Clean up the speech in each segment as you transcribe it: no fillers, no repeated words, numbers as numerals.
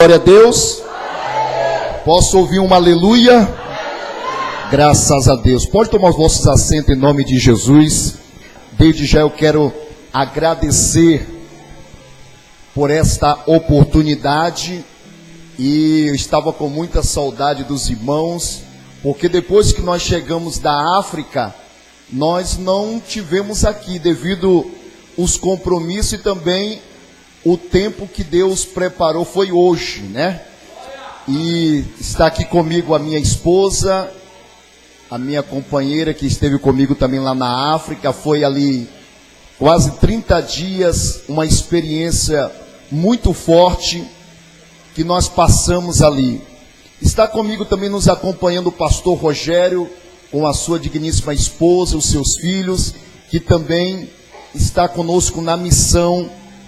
glória a Deus. Posso ouvir um aleluia? Graças a Deus. Pode tomar os vossos assentos em nome de Jesus. Desde já eu quero agradecer por esta oportunidade. E eu estava com muita saudade dos irmãos, porque depois que nós chegamos da África, nós não tivemos aqui, devido os compromissos e também o tempo que Deus preparou foi hoje, né? E está aqui comigo a minha esposa, a minha companheira que esteve comigo também lá na África. Foi ali quase 30 dias, uma experiência muito forte que nós passamos ali. Está comigo também nos acompanhando o pastor Rogério, com a sua digníssima esposa, os seus filhos, que também está conosco na missão,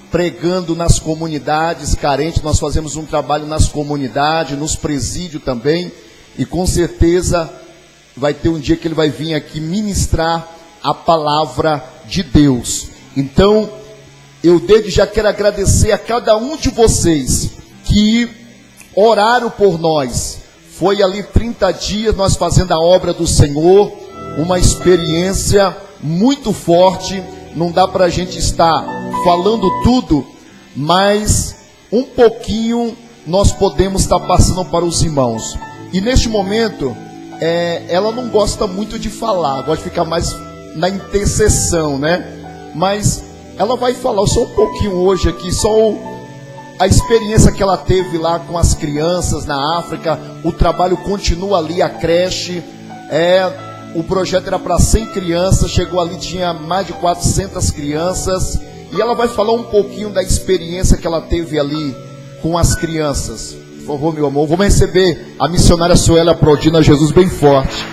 pregando nas comunidades carentes. Nós fazemos um trabalho nas comunidades, nos presídios também, e com certeza vai ter um dia que ele vai vir aqui ministrar a palavra de Deus. Então, eu desde já quero agradecer a cada um de vocês que oraram por nós. Foi ali 30 dias nós fazendo a obra do Senhor, uma experiência muito forte. Não dá para a gente estar falando tudo, mas um pouquinho nós podemos estar passando para os irmãos. E neste momento, ela não gosta muito de falar, gosta de ficar mais na intercessão, né? Mas ela vai falar só um pouquinho hoje aqui, só a experiência que ela teve lá com as crianças na África. O trabalho continua ali, a creche. O projeto era para 100 crianças, chegou ali, tinha mais de 400 crianças. E ela vai falar um pouquinho da experiência que ela teve ali com as crianças. Por favor, meu amor, vamos receber a missionária Suela aplaudindo a Jesus bem forte.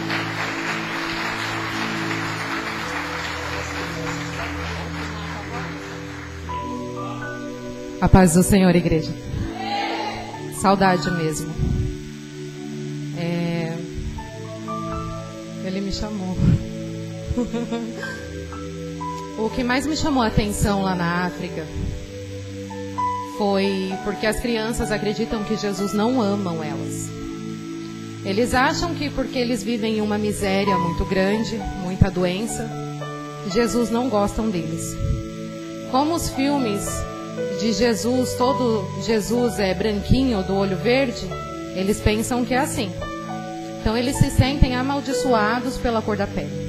A paz do Senhor, igreja. Saudade mesmo. Ele me chamou. O que mais me chamou a atenção lá na África foi porque as crianças acreditam que Jesus não amam elas. Eles acham que porque eles vivem em uma miséria muito grande, muita doença, Jesus não gostam deles. Como os filmes de Jesus, todo Jesus é branquinho, do olho verde, eles pensam que é assim. Então eles se sentem amaldiçoados pela cor da pele.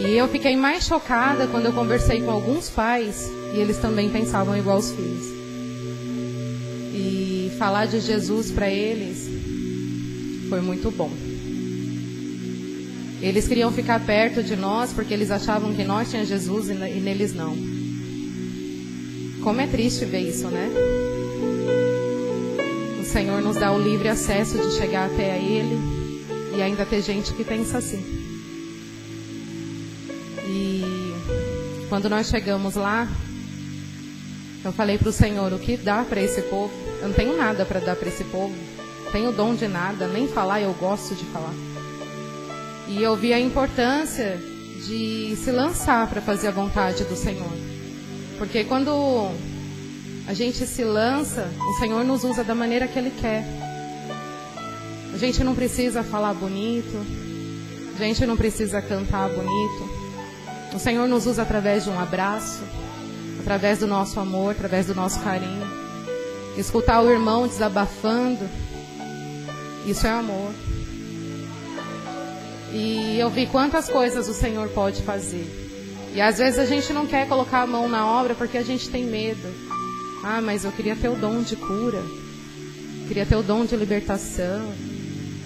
E eu fiquei mais chocada quando eu conversei com alguns pais e eles também pensavam igual os filhos. E falar de Jesus para eles foi muito bom. Eles queriam ficar perto de nós porque eles achavam que nós tínhamos Jesus e neles não. Como é triste ver isso, né? O Senhor nos dá o livre acesso de chegar até a Ele e ainda ter gente que pensa assim. E quando nós chegamos lá, eu falei para o Senhor: o que dá para esse povo? Eu não tenho nada para dar para esse povo, não tenho dom de nada, nem falar eu gosto de falar. E eu vi a importância de se lançar para fazer a vontade do Senhor. Porque quando a gente se lança, o Senhor nos usa da maneira que Ele quer. A gente não precisa falar bonito, a gente não precisa cantar bonito. O Senhor nos usa através de um abraço, através do nosso amor, através do nosso carinho. Escutar o irmão desabafando, isso é amor. E eu vi quantas coisas o Senhor pode fazer. E às vezes a gente não quer colocar a mão na obra porque a gente tem medo. Ah, mas eu queria ter o dom de cura, queria ter o dom de libertação,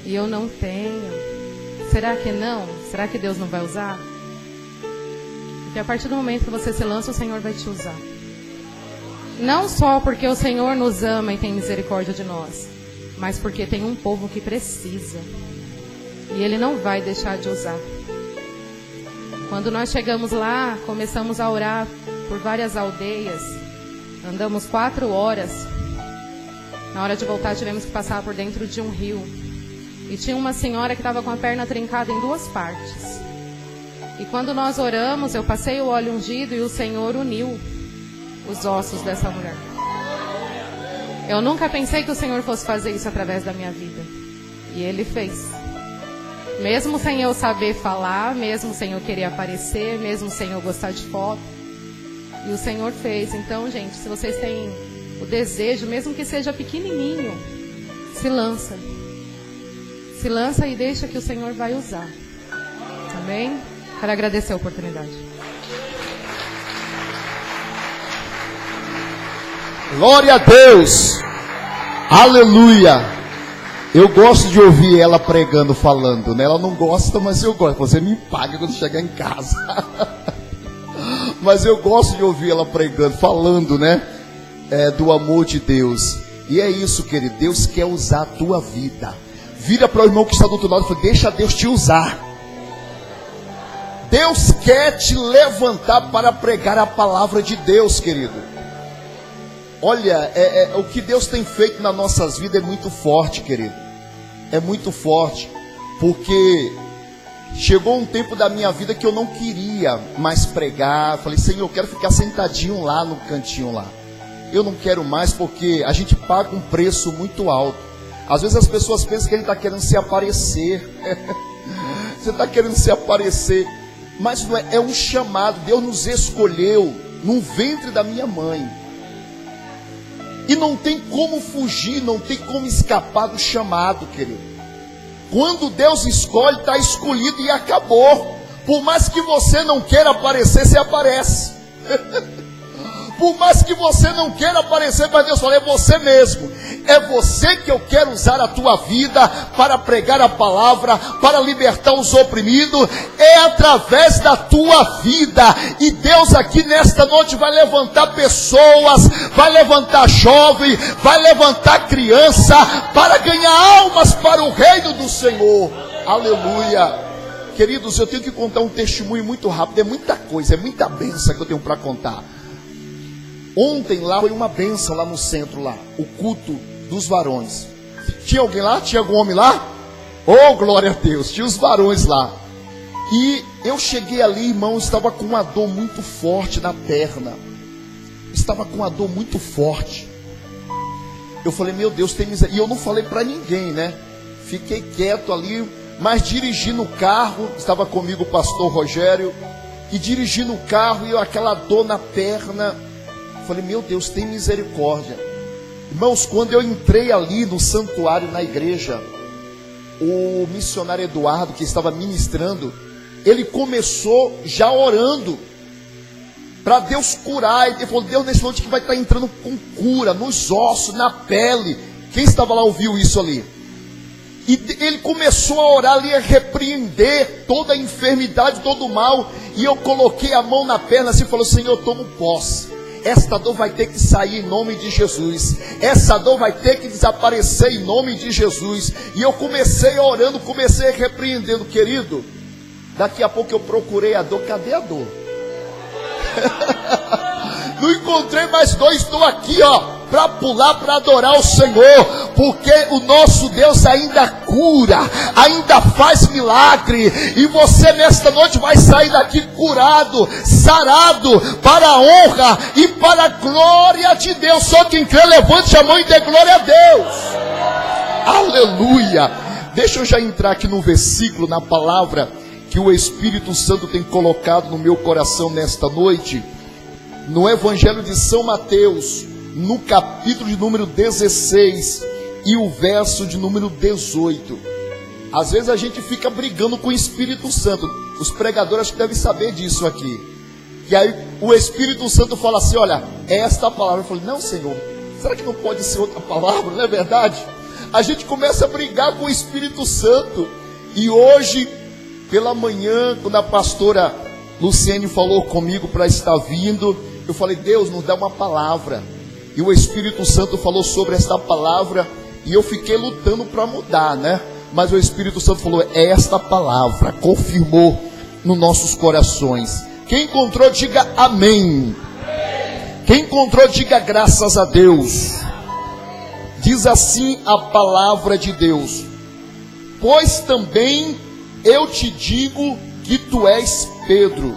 e eu não tenho. Será que não? Será que Deus não vai usar? Porque a partir do momento que você se lança, o Senhor vai te usar. Não só porque o Senhor nos ama e tem misericórdia de nós, mas porque tem um povo que precisa. E Ele não vai deixar de usar. Quando nós chegamos lá, começamos a orar por várias aldeias. Andamos 4 horas. Na hora de voltar, tivemos que passar por dentro de um rio. E tinha uma senhora que estava com a perna trincada em 2 partes. E quando nós oramos, eu passei o óleo ungido e o Senhor uniu os ossos dessa mulher. Eu nunca pensei que o Senhor fosse fazer isso através da minha vida. E Ele fez. Mesmo sem eu saber falar, mesmo sem eu querer aparecer, mesmo sem eu gostar de foto. E o Senhor fez. Então, gente, se vocês têm o desejo, mesmo que seja pequenininho, se lança. Se lança e deixa que o Senhor vai usar. Amém? Quero agradecer a oportunidade. Glória a Deus. Aleluia. Eu gosto de ouvir ela pregando, falando, né? Ela não gosta, mas eu gosto. Você me paga quando chegar em casa. Mas eu gosto de ouvir ela pregando, falando, né? Do amor de Deus. E é isso, querido. Deus quer usar a tua vida. Vira para o irmão que está do outro lado e fala: deixa Deus te usar. Deus quer te levantar para pregar a palavra de Deus, querido. Olha, o que Deus tem feito nas nossas vidas é muito forte, querido. É muito forte. Porque chegou um tempo da minha vida que eu não queria mais pregar. Falei: Senhor, eu quero ficar sentadinho lá no cantinho lá. Eu não quero mais, porque a gente paga um preço muito alto. Às vezes as pessoas pensam que a gente está querendo se aparecer. Você está querendo se aparecer. Mas não é, é um chamado. Deus nos escolheu no ventre da minha mãe. E não tem como fugir, não tem como escapar do chamado, querido. Quando Deus escolhe, está escolhido e acabou. Por mais que você não queira aparecer, você aparece. Por mais que você não queira aparecer, mas Deus fala: é você mesmo. É você que eu quero usar a tua vida para pregar a palavra, para libertar os oprimidos. É através da tua vida. E Deus aqui nesta noite vai levantar pessoas, vai levantar jovem, vai levantar criança, para ganhar almas para o reino do Senhor. Aleluia. Queridos, eu tenho que contar um testemunho muito rápido. É muita coisa, é muita bênção que eu tenho para contar. Ontem lá foi uma bênção lá no centro lá, o culto dos varões. Tinha alguém lá? Tinha algum homem lá? Oh, glória a Deus, tinha os varões lá. E eu cheguei ali, irmão, estava com uma dor muito forte na perna. Estava com uma dor muito forte. Eu falei: meu Deus, tem miséria. E eu não falei para ninguém, né? Fiquei quieto ali, mas dirigindo o carro, estava comigo o pastor Rogério, e dirigindo o carro, e aquela dor na perna. Falei: meu Deus, tem misericórdia. Irmãos, quando eu entrei ali no santuário, na igreja, o missionário Eduardo, que estava ministrando, ele começou já orando para Deus curar. Ele falou: Deus, nesse noite que vai estar entrando com cura, nos ossos, na pele. Quem estava lá ouviu isso ali. E ele começou a orar ali, a repreender toda a enfermidade, todo o mal. E eu coloquei a mão na perna assim e falei: Senhor, tomo posse. Esta dor vai ter que sair em nome de Jesus. Essa dor vai ter que desaparecer em nome de Jesus. E eu comecei orando, comecei repreendendo. Querido, daqui a pouco eu procurei a dor. Cadê a dor? Não encontrei mais dor. Estou aqui, ó, para pular, para adorar o Senhor. Porque o nosso Deus ainda cura, ainda faz milagre. E você nesta noite vai sair daqui curado, sarado, para a honra e para a glória de Deus. Só quem crê, levante a mão e dê glória a Deus. Aleluia. Deixa eu já entrar aqui no versículo, na palavra que o Espírito Santo tem colocado no meu coração nesta noite. No Evangelho de São Mateus, no capítulo de número 16 e o verso de número 18. Às vezes a gente fica brigando com o Espírito Santo. Os pregadores acho que devem saber disso aqui. E aí o Espírito Santo fala assim: olha, é esta palavra. Eu falei: não, Senhor, será que não pode ser outra palavra? Não é verdade? A gente começa a brigar com o Espírito Santo. E hoje, pela manhã, quando a pastora Luciene falou comigo para estar vindo, eu falei: Deus, nos dá uma palavra. E o Espírito Santo falou sobre esta palavra. E eu fiquei lutando para mudar, né? Mas o Espírito Santo falou: é esta palavra. Confirmou nos nossos corações. Quem encontrou, diga amém. Quem encontrou, diga graças a Deus. Diz assim a palavra de Deus: pois também eu te digo que tu és Pedro,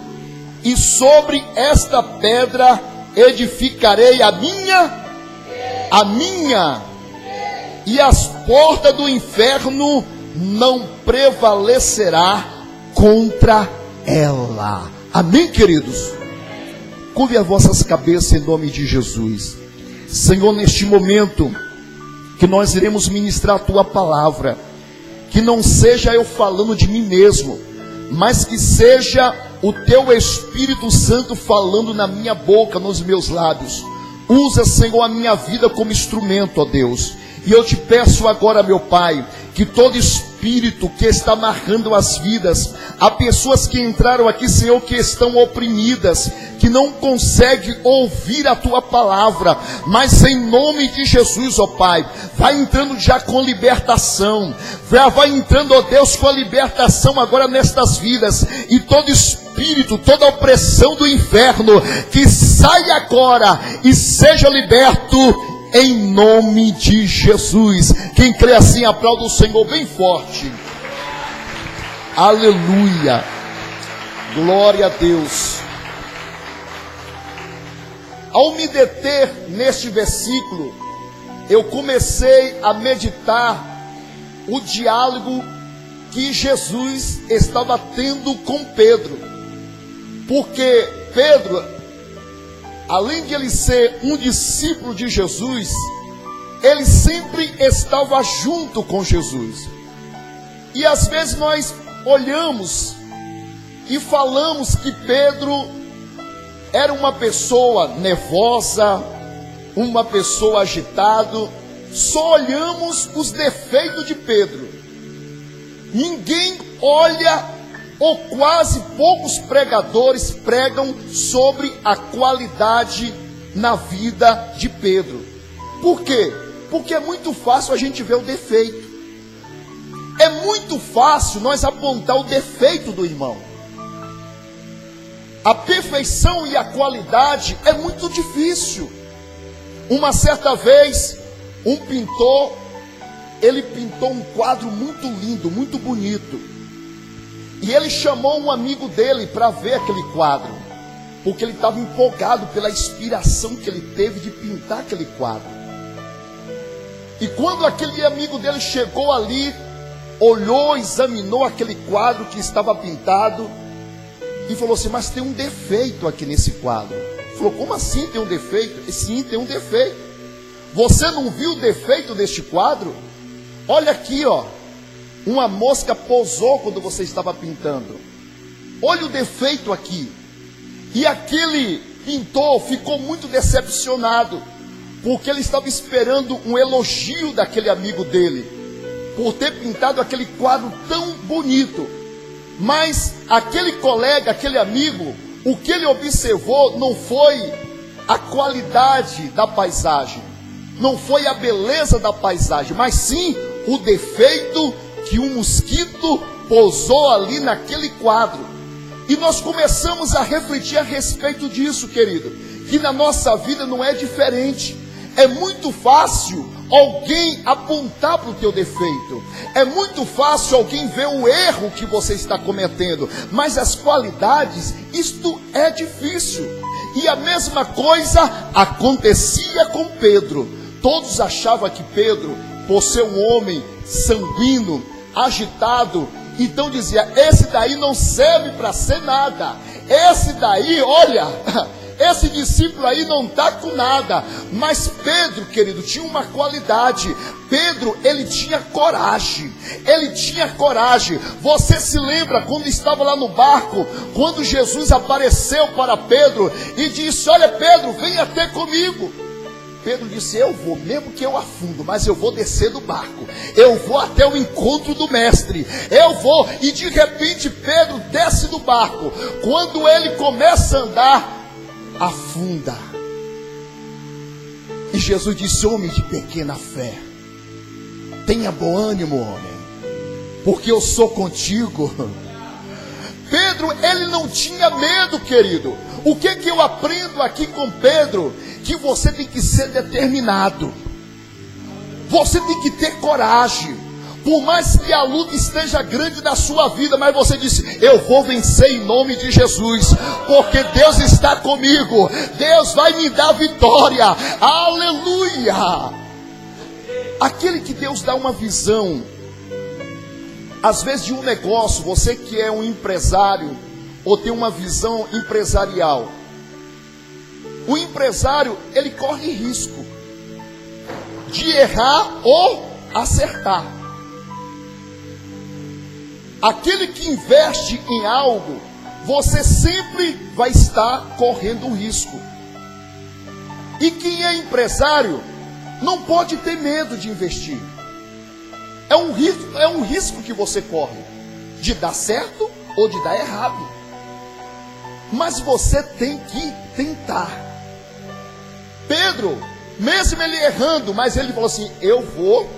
e sobre esta pedra edificarei a minha igreja. a minha, e as portas do inferno não prevalecerá contra ela. Amém, queridos? Curve as vossas cabeças em nome de Jesus. Senhor, neste momento que nós iremos ministrar a tua palavra, que não seja eu falando de mim mesmo, mas que seja o teu Espírito Santo falando na minha boca, nos meus lábios. Usa, Senhor, a minha vida como instrumento, ó Deus. E eu te peço agora, meu Pai, que todo espírito que está amarrando as vidas, há pessoas que entraram aqui, Senhor, que estão oprimidas, que não conseguem ouvir a tua palavra, mas em nome de Jesus, ó Pai, vai entrando já com libertação, vai entrando, ó Deus, com a libertação agora nestas vidas, e todo espírito, toda opressão do inferno, que saia agora e seja liberto, em nome de Jesus. Quem crê assim, aplauda o Senhor bem forte. Aleluia. Glória a Deus. Ao me deter neste versículo, eu comecei a meditar o diálogo que Jesus estava tendo com Pedro. Porque Pedro, além de ele ser um discípulo de Jesus, ele sempre estava junto com Jesus. E às vezes nós olhamos e falamos que Pedro era uma pessoa nervosa, uma pessoa agitada. Só olhamos os defeitos de Pedro. Ninguém olha, ou quase poucos pregadores pregam sobre a qualidade na vida de Pedro. Por quê? Porque é muito fácil a gente ver o defeito. É muito fácil nós apontar o defeito do irmão. A perfeição e a qualidade é muito difícil. Uma certa vez, um pintor, ele pintou um quadro muito lindo, muito bonito. E ele chamou um amigo dele para ver aquele quadro, porque ele estava empolgado pela inspiração que ele teve de pintar aquele quadro. E quando aquele amigo dele chegou ali, olhou, examinou aquele quadro que estava pintado, e falou assim: mas tem um defeito aqui nesse quadro. Ele falou: como assim tem um defeito? Sim, tem um defeito. Você não viu o defeito deste quadro? Olha aqui, ó. Uma mosca pousou quando você estava pintando. Olha o defeito aqui. E aquele pintor ficou muito decepcionado, porque ele estava esperando um elogio daquele amigo dele, por ter pintado aquele quadro tão bonito. Mas aquele colega, aquele amigo, o que ele observou não foi a qualidade da paisagem, não foi a beleza da paisagem, mas sim o defeito que um mosquito pousou ali naquele quadro. E nós começamos a refletir a respeito disso, querido, que na nossa vida não é diferente. É muito fácil alguém apontar para o teu defeito, é muito fácil alguém ver o erro que você está cometendo, mas as qualidades, isto é difícil. E a mesma coisa acontecia com Pedro. Todos achavam que Pedro, por ser um homem sanguíneo, agitado, então dizia: esse daí não serve para ser nada, esse daí, olha, esse discípulo aí não está com nada. Mas Pedro, querido, tinha uma qualidade. Pedro, ele tinha coragem. Ele tinha coragem. Você se lembra quando estava lá no barco, quando Jesus apareceu para Pedro e disse: olha, Pedro, venha até comigo. Pedro disse: eu vou, mesmo que eu afundo, mas eu vou descer do barco, eu vou até o encontro do mestre, eu vou. E de repente Pedro desce do barco. Quando ele começa a andar, afunda. E Jesus disse: homem de pequena fé, tenha bom ânimo, homem, porque eu sou contigo. Pedro, ele não tinha medo, querido. O que eu aprendo aqui com Pedro? Que você tem que ser determinado, você tem que ter coragem, Por mais que a luta esteja grande na sua vida, mas você disse: eu vou vencer em nome de Jesus, porque Deus está comigo, Deus vai me dar vitória, aleluia. Aquele que Deus dá uma visão, às vezes de um negócio, você que é um empresário, ou tem uma visão empresarial, o empresário, ele corre risco de errar ou acertar. Aquele que investe em algo, você sempre vai estar correndo um risco. E quem é empresário não pode ter medo de investir. É um risco que você corre de dar certo ou de dar errado. Mas você tem que tentar. Pedro, mesmo ele errando, mas ele falou assim: eu vou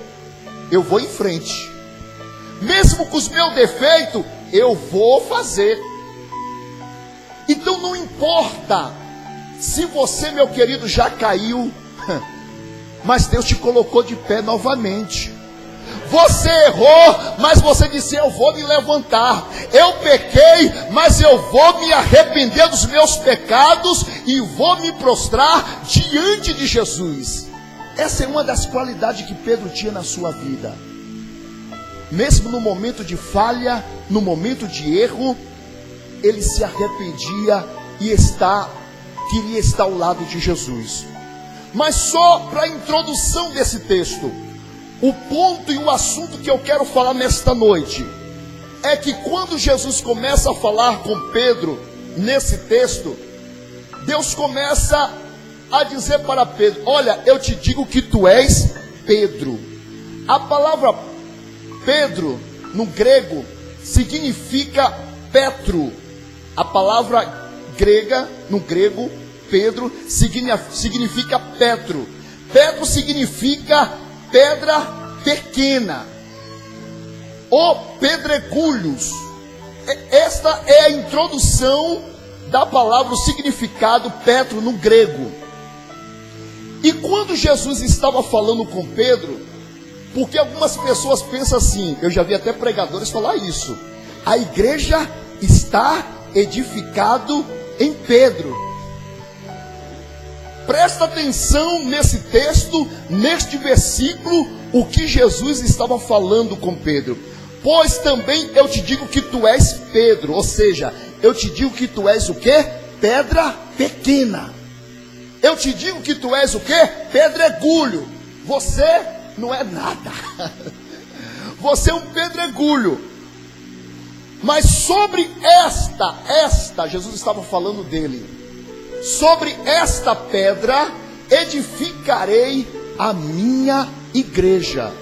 em frente. Mesmo com os meus defeitos, eu vou fazer. Então não importa se você, meu querido, já caiu, mas Deus te colocou de pé novamente. Você errou, mas você disse: eu vou me levantar. Eu pequei, mas eu vou me arrepender dos meus pecados e vou me prostrar diante de Jesus. Essa é uma das qualidades que Pedro tinha na sua vida. Mesmo no momento de falha, no momento de erro, ele se arrependia e queria estar ao lado de Jesus. Mas só para a introdução desse texto, o ponto e o assunto que eu quero falar nesta noite é que quando Jesus começa a falar com Pedro nesse texto, Deus começa a dizer para Pedro: olha, eu te digo que tu és Pedro. A palavra Pedro no grego significa Petro. A palavra grega no grego Pedro significa Petro. Petro significa pedra pequena, ou pedregulhos. Esta é a introdução da palavra, o significado Petro no grego. E quando Jesus estava falando com Pedro, porque algumas pessoas pensam assim, eu já vi até pregadores falar isso: a igreja está edificado em Pedro. Presta atenção nesse texto, neste versículo, o que Jesus estava falando com Pedro. Pois também eu te digo que tu és Pedro, ou seja, eu te digo que tu és o quê? Pedra pequena. Eu te digo que tu és o quê? Pedregulho. Você não é nada. Você é um pedregulho. Mas sobre esta, Jesus estava falando dele. Sobre esta pedra edificarei a minha igreja.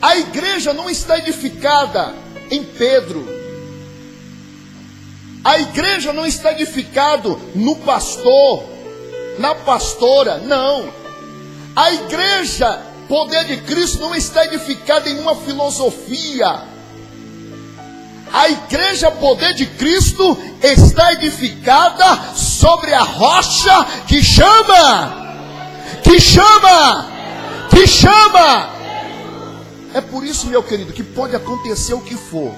A igreja não está edificada em Pedro. A igreja não está edificada no pastor, na pastora, não. A igreja, poder de Cristo, não está edificada em uma filosofia. A igreja, poder de Cristo, está edificada sobre a rocha que chama. É por isso, meu querido, que pode acontecer o que for.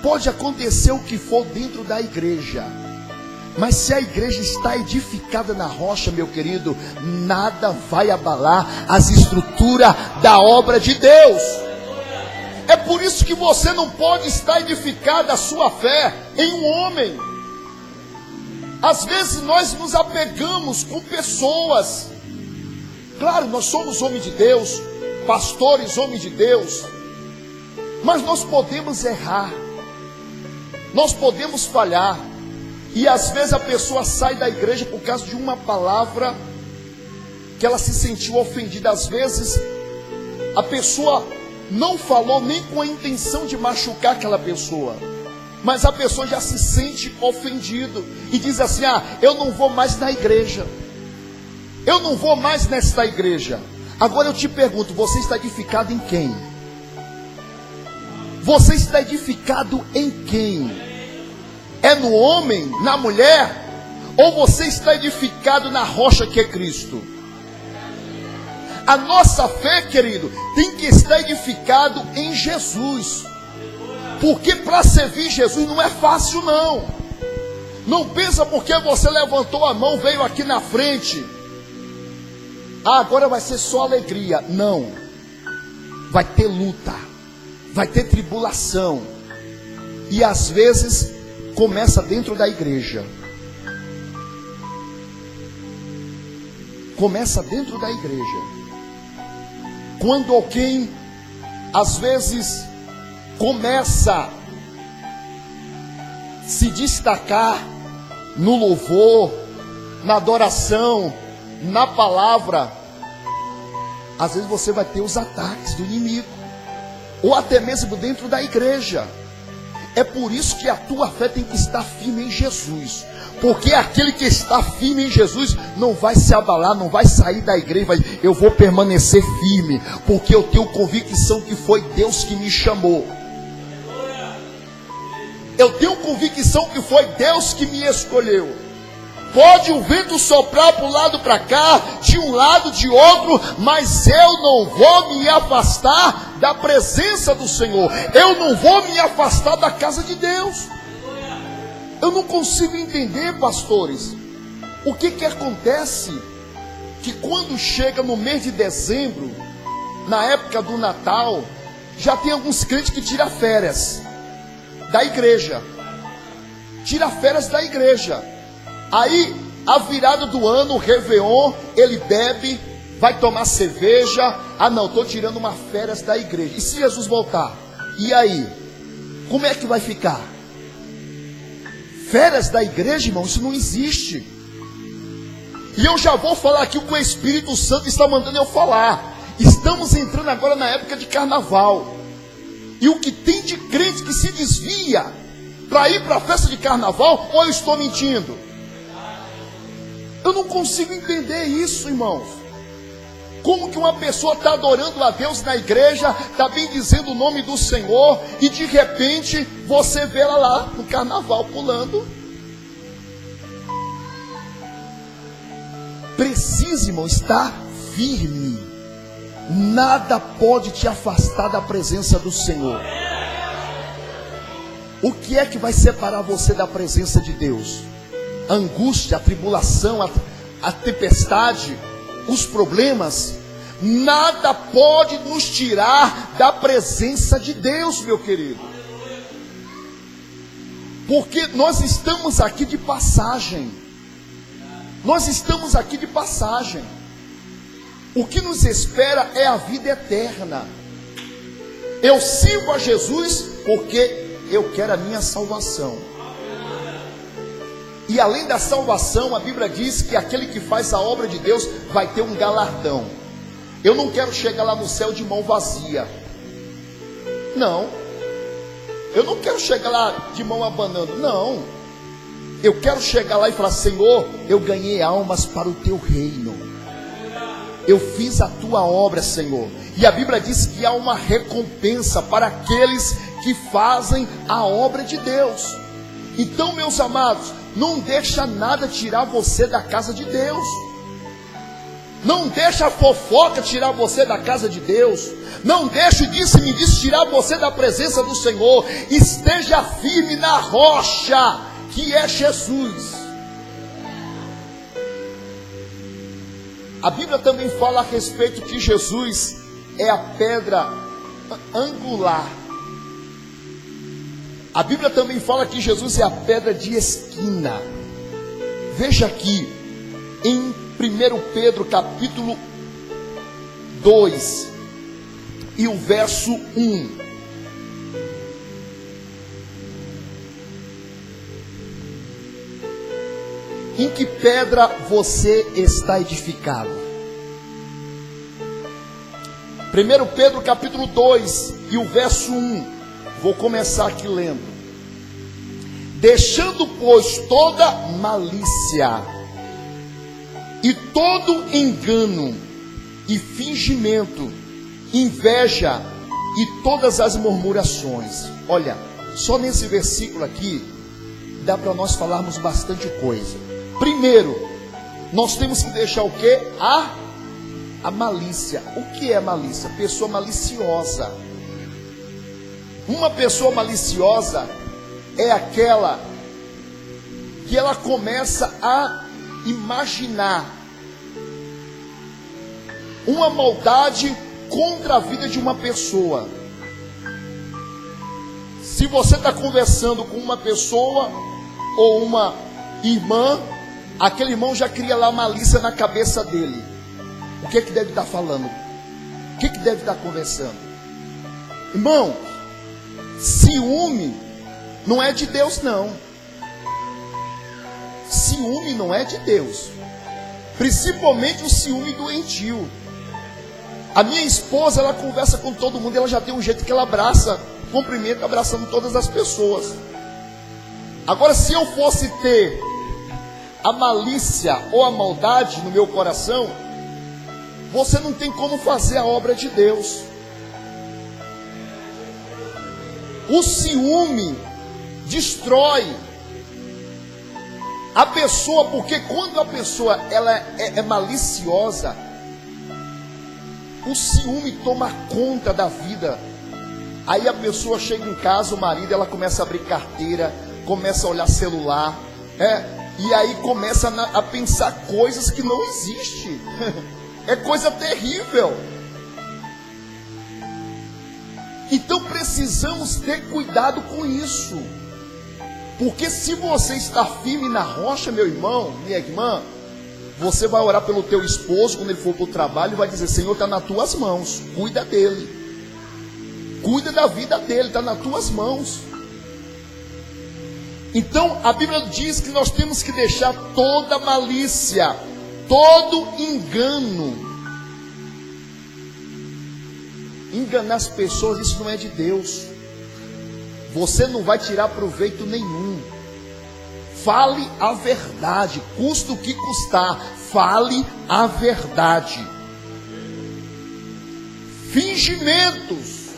Pode acontecer o que for dentro da igreja. Mas se a igreja está edificada na rocha, meu querido, nada vai abalar as estruturas da obra de Deus. É por isso que você não pode estar edificada a sua fé em um homem. Às vezes nós nos apegamos com pessoas. Claro, nós somos homens de Deus, pastores, homens de Deus. Mas nós podemos errar. Nós podemos falhar. E às vezes a pessoa sai da igreja por causa de uma palavra que ela se sentiu ofendida. Às vezes a pessoa não falou nem com a intenção de machucar aquela pessoa, mas a pessoa já se sente ofendido e diz assim: eu não vou mais na igreja, eu não vou mais nesta igreja. Agora eu te pergunto, você está edificado em quem? Você está edificado em quem? É no homem, na mulher? Ou você está edificado na rocha que é Cristo? A nossa fé, querido, tem que estar edificado em Jesus. Porque para servir Jesus não é fácil, não. Não pensa porque você levantou a mão, veio aqui na frente, agora vai ser só alegria. Não. Vai ter luta, vai ter tribulação. E às vezes começa dentro da igreja. Começa dentro da igreja. Quando alguém, às vezes, começa a se destacar no louvor, na adoração, na palavra, às vezes você vai ter os ataques do inimigo, ou até mesmo dentro da igreja. É por isso que a tua fé tem que estar firme em Jesus, porque aquele que está firme em Jesus não vai se abalar, não vai sair da igreja, eu vou permanecer firme, porque eu tenho convicção que foi Deus que me chamou. Eu tenho convicção que foi Deus que me escolheu. Pode o vento soprar para um lado, para cá, de um lado, de outro, mas eu não vou me afastar da presença do Senhor. Eu não vou me afastar da casa de Deus. Eu não consigo entender, pastores, o que acontece, que quando chega no mês de dezembro, na época do Natal, já tem alguns crentes que tiram férias da igreja. Tira férias da igreja. Aí, a virada do ano, o Réveillon, ele bebe, vai tomar cerveja. Ah não, estou tirando uma férias da igreja. E se Jesus voltar? E aí? Como é que vai ficar? Férias da igreja, irmão, isso não existe. E eu já vou falar aqui o que o Espírito Santo está mandando eu falar. Estamos entrando agora na época de carnaval. E o que tem de crente que se desvia para ir para a festa de carnaval, ou eu estou mentindo? Eu não consigo entender isso, irmãos. Como que uma pessoa está adorando a Deus na igreja, está bendizendo o nome do Senhor, e de repente você vê ela lá no carnaval pulando? Precisa, irmão, estar firme. Nada pode te afastar da presença do Senhor. O que é que vai separar você da presença de Deus? A angústia, a tribulação, a tempestade, os problemas. Nada pode nos tirar da presença de Deus, meu querido. Porque nós estamos aqui de passagem. Nós estamos aqui de passagem. O que nos espera é a vida eterna. Eu sirvo a Jesus porque eu quero a minha salvação. E além da salvação, a Bíblia diz que aquele que faz a obra de Deus vai ter um galardão. Eu não quero chegar lá no céu de mão vazia. Não. Eu não quero chegar lá de mão abanando. Não. Eu quero chegar lá e falar: Senhor, eu ganhei almas para o teu reino. Eu fiz a tua obra, Senhor. E a Bíblia diz que há uma recompensa para aqueles que fazem a obra de Deus. Então, meus amados, não deixa nada tirar você da casa de Deus. Não deixa a fofoca tirar você da casa de Deus. Não deixa o disse-me disse tirar você da presença do Senhor. Esteja firme na rocha que é Jesus. A Bíblia também fala a respeito que Jesus é a pedra angular. A Bíblia também fala que Jesus é a pedra de esquina. Veja aqui, em 1 Pedro capítulo 2 e o verso 1. Em que pedra você está edificado? 1 Pedro capítulo 2 e o verso 1. Vou começar aqui lendo. Deixando, pois, toda malícia e todo engano e fingimento, inveja e todas as murmurações. Olha, só nesse versículo aqui dá para nós falarmos bastante coisa. Primeiro, nós temos que deixar o quê? A A malícia. O que é malícia? Pessoa maliciosa. Uma pessoa maliciosa é aquela que ela começa a imaginar uma maldade contra a vida de uma pessoa. Se você está conversando com uma pessoa ou uma irmã, aquele irmão já cria lá malícia na cabeça dele. O que é que deve estar falando? O que é que deve estar conversando? Irmão, ciúme não é de Deus, não. Ciúme não é de Deus. Principalmente o ciúme doentio. A minha esposa, ela conversa com todo mundo, ela já tem um jeito que ela abraça, cumprimenta, abraçando todas as pessoas. Agora, se eu fosse ter a malícia ou a maldade no meu coração, você não tem como fazer a obra de Deus. O ciúme destrói a pessoa, porque quando a pessoa ela é maliciosa, o ciúme toma conta da vida. Aí a pessoa chega em casa, o marido, ela começa a abrir carteira, começa a olhar celular, e aí começa a pensar coisas que não existem. É coisa terrível. Então precisamos ter cuidado com isso. Porque se você está firme na rocha, meu irmão, minha irmã, você vai orar pelo teu esposo quando ele for para o trabalho e vai dizer: Senhor, está nas tuas mãos, cuida dele, cuida da vida dele, está nas tuas mãos. Então a Bíblia diz que nós temos que deixar toda malícia, todo engano. Enganar as pessoas, isso não é de Deus. Você não vai tirar proveito nenhum. Fale a verdade, custa o que custar. Fale a verdade. Fingimentos.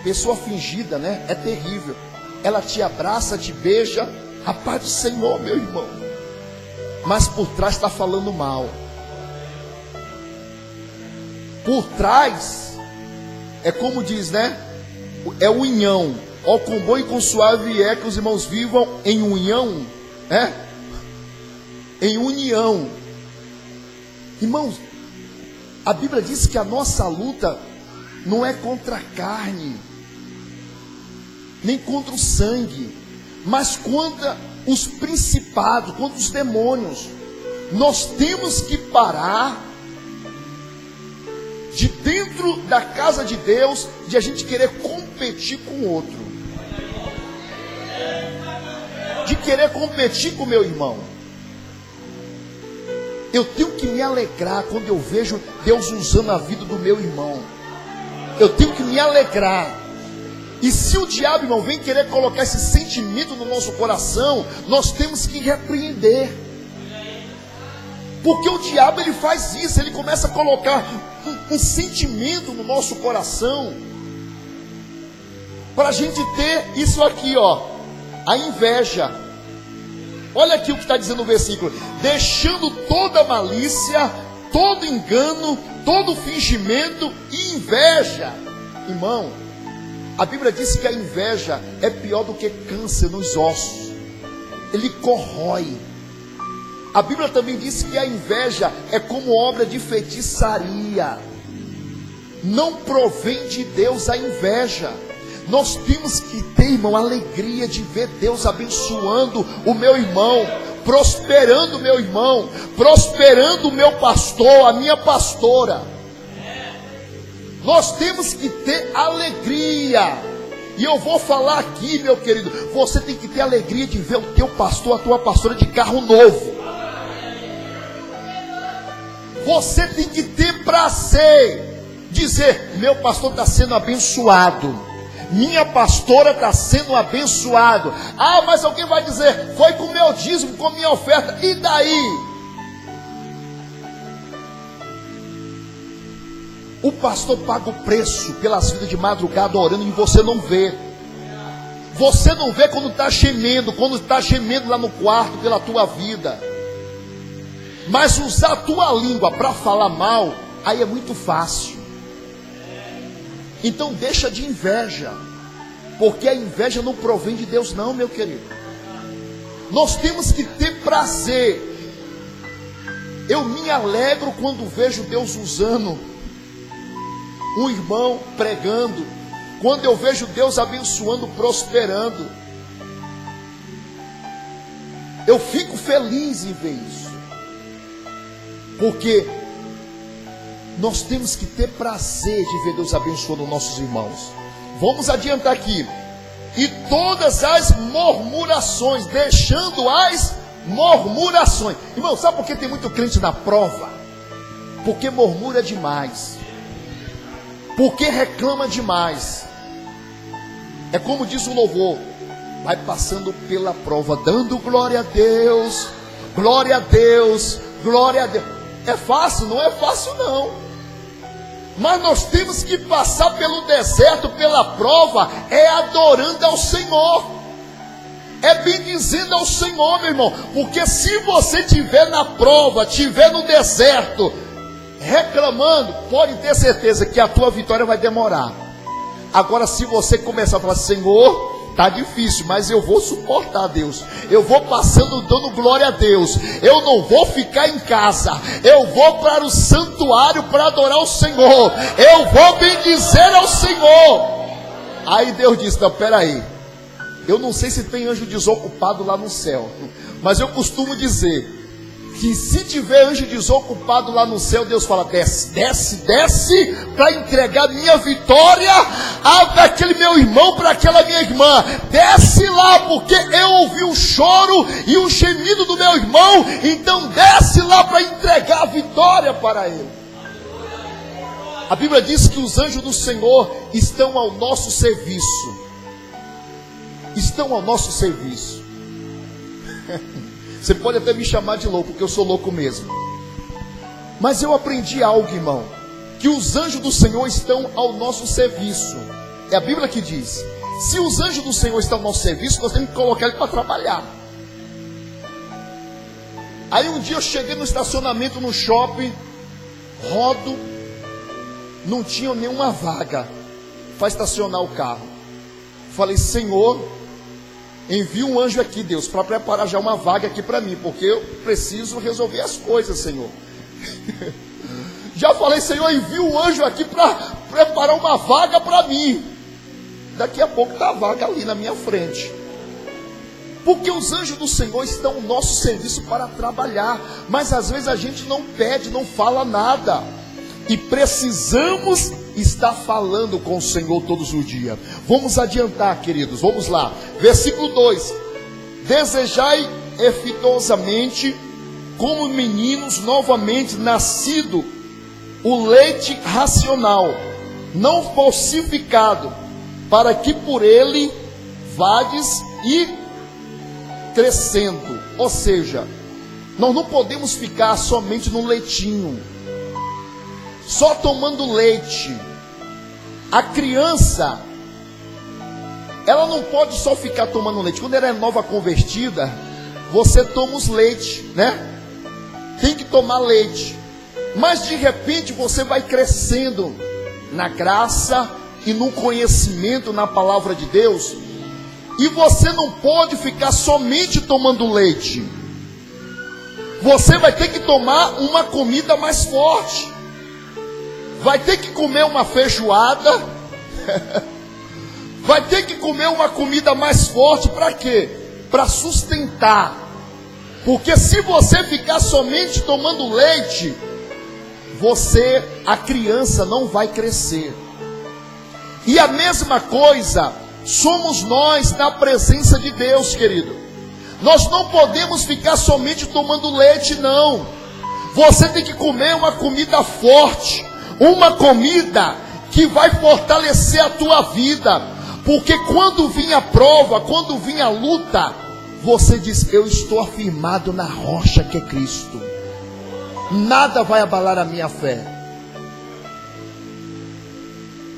Pessoa fingida, né? É terrível. Ela te abraça, te beija, a paz do Senhor, meu irmão. Mas por trás está falando mal. Por trás, é como diz, né? É união. Ó, com bom e com suave é que os irmãos vivam em união, em união. Irmãos, a Bíblia diz que a nossa luta não é contra a carne, nem contra o sangue, mas contra os principados, contra os demônios. Nós temos que parar de dentro da casa de Deus, de a gente querer competir com o outro, de querer competir com o meu irmão. Eu tenho que me alegrar quando eu vejo Deus usando a vida do meu irmão. Eu tenho que me alegrar. E se o diabo, irmão, vem querer colocar esse sentimento no nosso coração, nós temos que repreender. Porque o diabo, ele faz isso, ele começa a colocar um sentimento no nosso coração, para a gente ter isso aqui, ó, a inveja. Olha aqui o que está dizendo o versículo: deixando toda malícia, todo engano, todo fingimento e inveja. Irmão, a Bíblia diz que a inveja é pior do que câncer nos ossos, ele corrói. A Bíblia também diz que a inveja é como obra de feitiçaria. Não provém de Deus a inveja. Nós temos que ter, irmão, a alegria de ver Deus abençoando o meu irmão, prosperando o meu irmão, prosperando o meu pastor, a minha pastora. Nós temos que ter alegria. E eu vou falar aqui, meu querido, você tem que ter alegria de ver o teu pastor, a tua pastora de carro novo. Você tem que ter prazer, dizer: meu pastor está sendo abençoado, minha pastora está sendo abençoado. Ah, mas alguém vai dizer: foi com meu dízimo, com minha oferta, e daí? O pastor paga o preço pelas vidas de madrugada orando e você não vê. Você não vê quando está gemendo lá no quarto pela tua vida. Mas usar a tua língua para falar mal, aí é muito fácil. Então deixa de inveja, porque a inveja não provém de Deus não, meu querido. Nós temos que ter prazer. Eu me alegro quando vejo Deus usando um irmão pregando, quando eu vejo Deus abençoando, prosperando. Eu fico feliz em ver isso, porque nós temos que ter prazer de ver Deus abençoando nossos irmãos. Vamos adiantar aqui. E todas as murmurações, deixando as murmurações. Irmão, sabe por que tem muito crente na prova? Porque murmura demais, porque reclama demais. É como diz o louvor: vai passando pela prova, dando glória a Deus, glória a Deus, glória a Deus. É fácil? Não é fácil não. Mas nós temos que passar pelo deserto, pela prova, é adorando ao Senhor, é bendizendo ao Senhor, meu irmão. Porque se você estiver na prova, estiver no deserto, reclamando, pode ter certeza que a tua vitória vai demorar. Agora, se você começar a falar: Senhor, está difícil, mas eu vou suportar, Deus. Eu vou passando, dando glória a Deus. Eu não vou ficar em casa. Eu vou para o santuário para adorar o Senhor. Eu vou bendizer ao Senhor. Aí Deus disse: não, peraí. Eu não sei se tem anjo desocupado lá no céu, mas eu costumo dizer que se tiver anjo desocupado lá no céu, Deus fala: desce, desce, desce, para entregar minha vitória para aquele meu irmão, para aquela minha irmã. Desce lá, porque eu ouvi o choro e o gemido do meu irmão. Então desce lá para entregar a vitória para ele. A Bíblia diz que os anjos do Senhor estão ao nosso serviço. Estão ao nosso serviço. Você pode até me chamar de louco, porque eu sou louco mesmo. Mas eu aprendi algo, irmão, que os anjos do Senhor estão ao nosso serviço. É a Bíblia que diz: se os anjos do Senhor estão ao nosso serviço, nós temos que colocar ele para trabalhar. Aí um dia eu cheguei no estacionamento no shopping, rodo, não tinha nenhuma vaga para estacionar o carro. Falei: Senhor, envia um anjo aqui, Deus, para preparar já uma vaga aqui para mim, porque eu preciso resolver as coisas, Senhor. Já falei: Senhor, envia um anjo aqui para preparar uma vaga para mim. Daqui a pouco está a vaga ali na minha frente. Porque os anjos do Senhor estão ao nosso serviço para trabalhar. Mas às vezes a gente não pede, não fala nada. E precisamos estar falando com o Senhor todos os dias. Vamos adiantar, queridos, vamos lá. Versículo 2: desejai efetuosamente, como meninos novamente nascido, o leite racional, não falsificado, para que por ele vades e crescendo. Ou seja, nós não podemos ficar somente no leitinho, só tomando leite. A criança, ela não pode só ficar tomando leite. Quando ela é nova convertida, você toma os leite, né? Tem que tomar leite. Mas de repente você vai crescendo na graça e no conhecimento na palavra de Deus, e você não pode ficar somente tomando leite. Você vai ter que tomar uma comida mais forte. Vai ter que comer uma feijoada. Vai ter que comer uma comida mais forte. Para quê? Para sustentar. Porque se você ficar somente tomando leite, a criança não vai crescer. E a mesma coisa somos nós na presença de Deus, querido. Nós não podemos ficar somente tomando leite, não. Você tem que comer uma comida forte, uma comida que vai fortalecer a tua vida. Porque quando vir a prova, quando vir a luta, você diz: eu estou afirmado na rocha que é Cristo. Nada vai abalar a minha fé.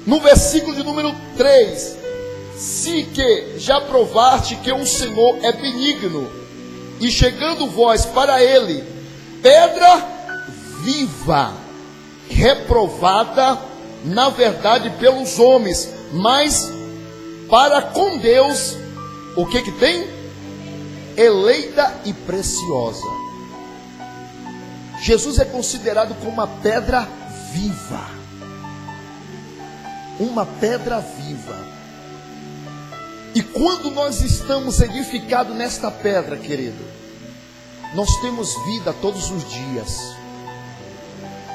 No versículo de número 3: se que já provaste que o Senhor é benigno, e chegando vós para ele, pedra viva, reprovada, na verdade, pelos homens, mas para com Deus, o que tem? Eleita e preciosa. Jesus é considerado como uma pedra viva. Uma pedra viva. E quando nós estamos edificados nesta pedra, querido, nós temos vida todos os dias.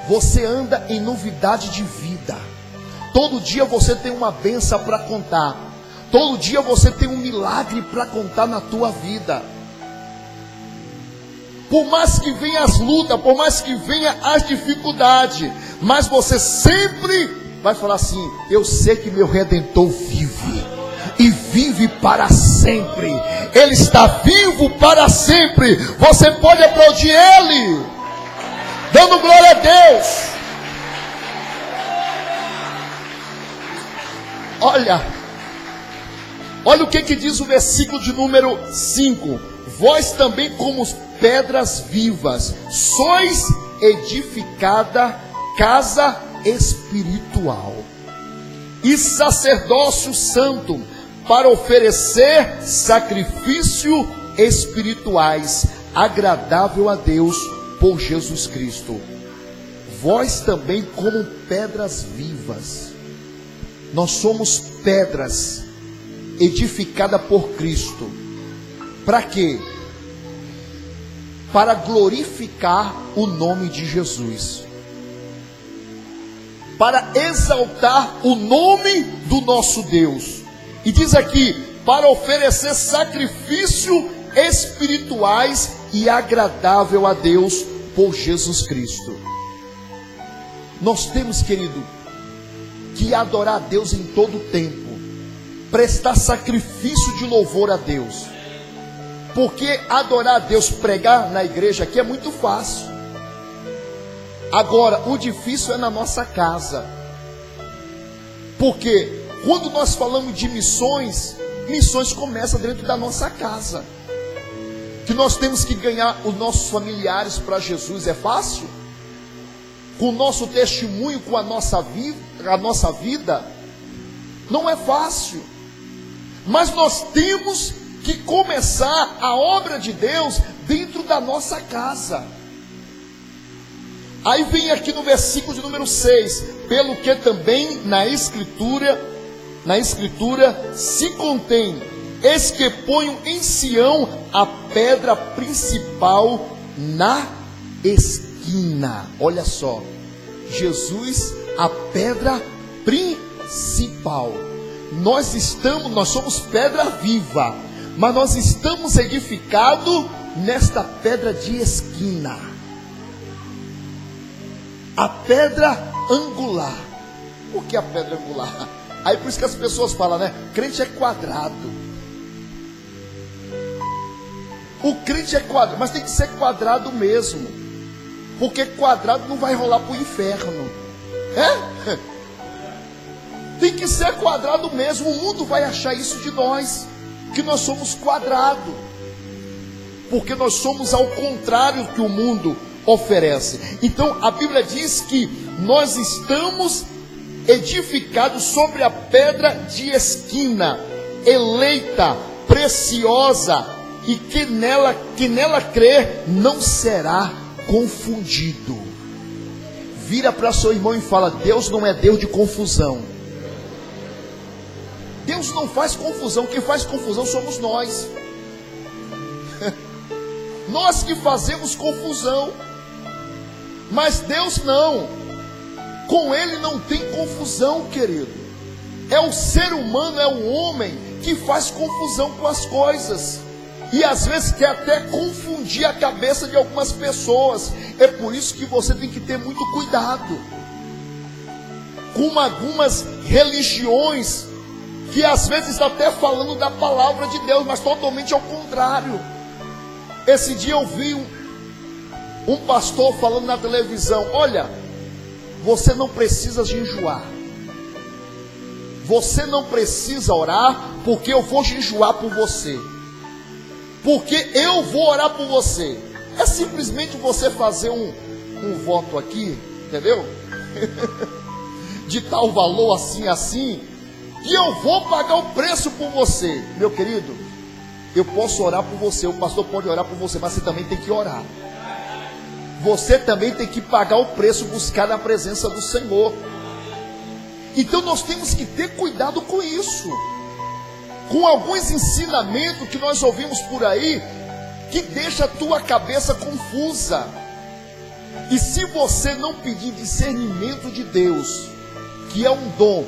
Você anda em novidade de vida. Todo dia você tem uma bênção para contar. Todo dia você tem um milagre para contar na tua vida. Por mais que venham as lutas, por mais que venham as dificuldades, mas você sempre vai falar assim: eu sei que meu Redentor vive, e vive para sempre. Ele está vivo para sempre. Você pode aplaudir Ele, dando glória a Deus. Olha o que diz o versículo de número 5. Vós também, como pedras vivas, sois edificada casa espiritual e sacerdócio santo, para oferecer sacrifício espirituais, agradável a Deus por Jesus Cristo. Vós também, como pedras vivas. Nós somos pedras edificadas por Cristo. Para quê? Para glorificar o nome de Jesus, para exaltar o nome do nosso Deus. E diz aqui, para oferecer sacrifício espirituais e agradável a Deus por Jesus Cristo. Nós temos, querido, que adorar a Deus em todo o tempo, prestar sacrifício de louvor a Deus. Porque adorar a Deus, pregar na igreja aqui é muito fácil. Agora, o difícil é na nossa casa. Porque quando nós falamos de missões, missões começam dentro da nossa casa. Que nós temos que ganhar os nossos familiares para Jesus, é fácil? Com o nosso testemunho, com a nossa vida, não é fácil. Mas nós temos que começar a obra de Deus dentro da nossa casa. Aí vem aqui no versículo de número 6, pelo que também na escritura se contém, eis que ponho em Sião a pedra principal na esquina. Olha só, Jesus, a pedra principal. Nós somos pedra viva, mas nós estamos edificados nesta pedra de esquina, a pedra angular. O que é a pedra angular? Aí por isso que as pessoas falam, né? Crente é quadrado. O crente é quadrado, mas tem que ser quadrado mesmo, porque quadrado não vai rolar para o inferno. É? Tem que ser quadrado mesmo. O mundo vai achar isso de nós, que nós somos quadrado, porque nós somos ao contrário que o mundo oferece. Então a Bíblia diz que nós estamos edificados sobre a pedra de esquina, eleita, preciosa, e que nela crer não será confundido. Vira para seu irmão e fala: Deus não é Deus de confusão. Deus não faz confusão. Quem faz confusão somos nós. Nós que fazemos confusão. Mas Deus não. Com Ele não tem confusão, querido. É o ser humano, é o homem que faz confusão com as coisas. E às vezes quer até confundir a cabeça de algumas pessoas. É por isso que você tem que ter muito cuidado com algumas religiões que às vezes está até falando da palavra de Deus, mas totalmente ao contrário. Esse dia eu vi um pastor falando na televisão: olha, você não precisa jejuar, você não precisa orar, porque eu vou jejuar por você, porque eu vou orar por você. É simplesmente você fazer um voto aqui, entendeu? De tal valor assim, assim, que eu vou pagar o preço por você. Meu querido, eu posso orar por você, o pastor pode orar por você, mas você também tem que orar. Você também tem que pagar o preço, buscar a presença do Senhor. Então nós temos que ter cuidado com isso. Com alguns ensinamentos que nós ouvimos por aí, que deixa a tua cabeça confusa. E se você não pedir discernimento de Deus, que é um dom,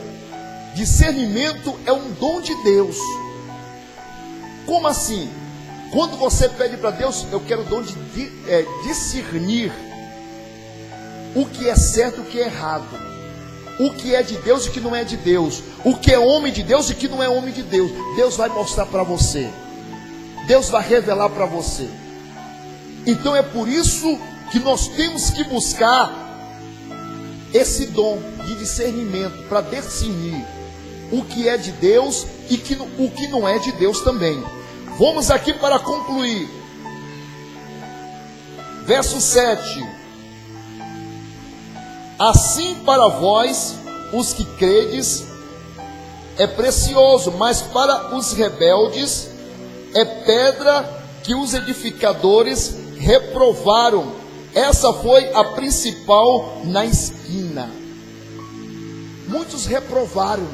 discernimento é um dom de Deus. Como assim? Quando você pede para Deus, eu quero o dom de discernir o que é certo e o que é errado, o que é de Deus e o que não é de Deus, o que é homem de Deus e o que não é homem de Deus. Deus vai mostrar para você, Deus vai revelar para você. Então é por isso que nós temos que buscar esse dom de discernimento, para discernir o que é de Deus e o que não é de Deus também. Vamos aqui para concluir. Verso 7. Assim para vós, os que credes, é precioso, mas para os rebeldes é pedra que os edificadores reprovaram. Essa foi a principal na esquina. Muitos reprovaram,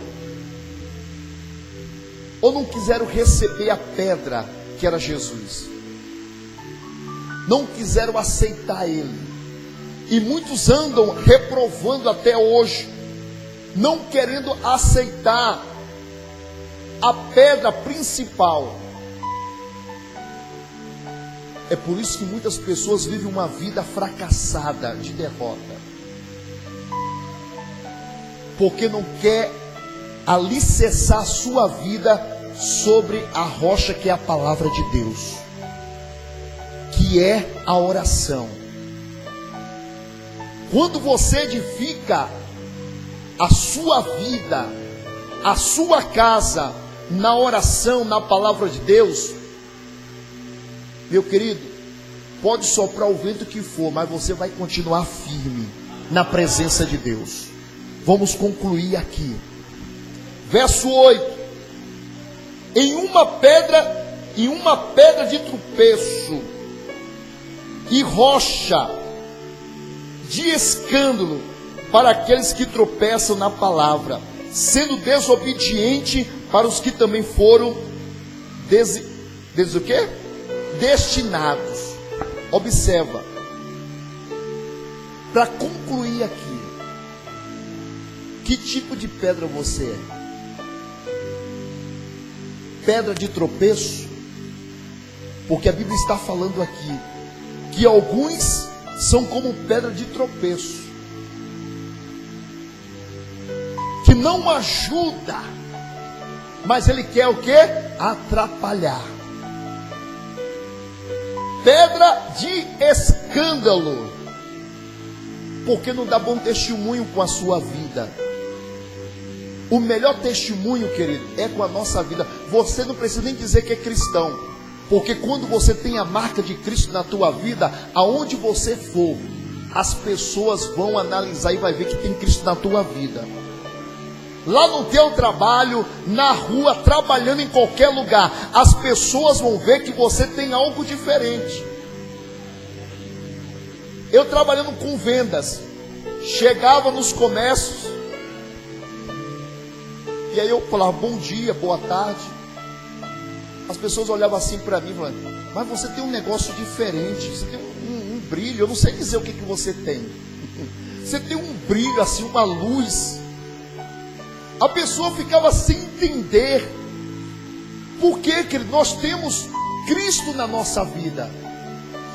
ou não quiseram receber a pedra que era Jesus, não quiseram aceitar Ele. E muitos andam reprovando até hoje, não querendo aceitar a pedra principal. É por isso que muitas pessoas vivem uma vida fracassada, de derrota, porque não quer alicerçar a sua vida sobre a rocha que é a palavra de Deus, que é a oração. Quando você edifica a sua vida, a sua casa na oração, na palavra de Deus, meu querido, pode soprar o vento que for, mas você vai continuar firme na presença de Deus. Vamos concluir aqui. Verso 8. Em uma pedra de tropeço e rocha de escândalo para aqueles que tropeçam na palavra, sendo desobediente para os que também foram destinados. Observa, para concluir aqui, que tipo de pedra você é? Pedra de tropeço? Porque a Bíblia está falando aqui que alguns são como pedra de tropeço, que não ajuda, mas ele quer o quê? Atrapalhar. Pedra de escândalo, porque não dá bom testemunho com a sua vida. O melhor testemunho, querido, é com a nossa vida. Você não precisa nem dizer que é cristão, porque quando você tem a marca de Cristo na tua vida, aonde você for, as pessoas vão analisar e vai ver que tem Cristo na tua vida. Lá no teu trabalho, na rua, trabalhando em qualquer lugar, as pessoas vão ver que você tem algo diferente. Eu trabalhando com vendas, chegava nos comércios, e aí eu falava bom dia, boa tarde. As pessoas olhavam assim para mim, falando, mas você tem um negócio diferente, você tem um brilho, eu não sei dizer o que você tem. Você tem um brilho assim, uma luz. A pessoa ficava sem entender. Por quê, querido? Nós temos Cristo na nossa vida,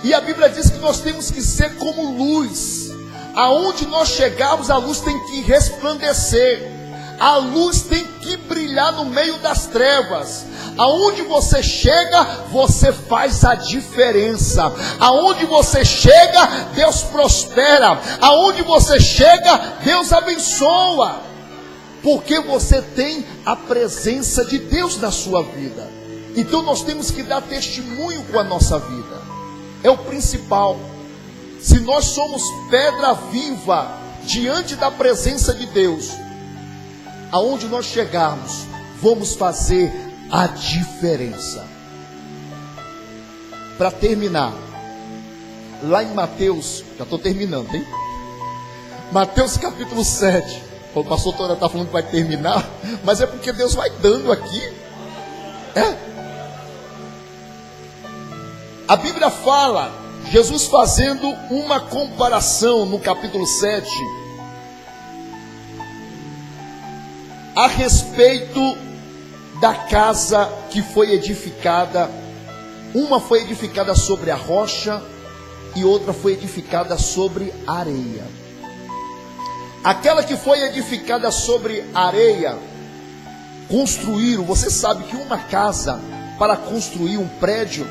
e a Bíblia diz que nós temos que ser como luz. Aonde nós chegarmos, a luz tem que resplandecer, a luz tem que brilhar no meio das trevas. Aonde você chega, você faz a diferença. Aonde você chega, Deus prospera. Aonde você chega, Deus abençoa, porque você tem a presença de Deus na sua vida. Então nós temos que dar testemunho com a nossa vida. é o principal. Se nós somos pedra viva diante da presença de Deus, aonde nós chegarmos, vamos fazer a diferença. Para terminar, lá em Mateus, já estou terminando, hein? Mateus capítulo 7. O pastor Tora está falando que vai terminar, mas é porque Deus vai dando aqui. A Bíblia fala, Jesus fazendo uma comparação no capítulo 7, a respeito da casa que foi edificada. Uma foi edificada sobre a rocha e outra foi edificada sobre a areia. Aquela que foi edificada sobre areia, construíram. Você sabe que uma casa, para construir um prédio,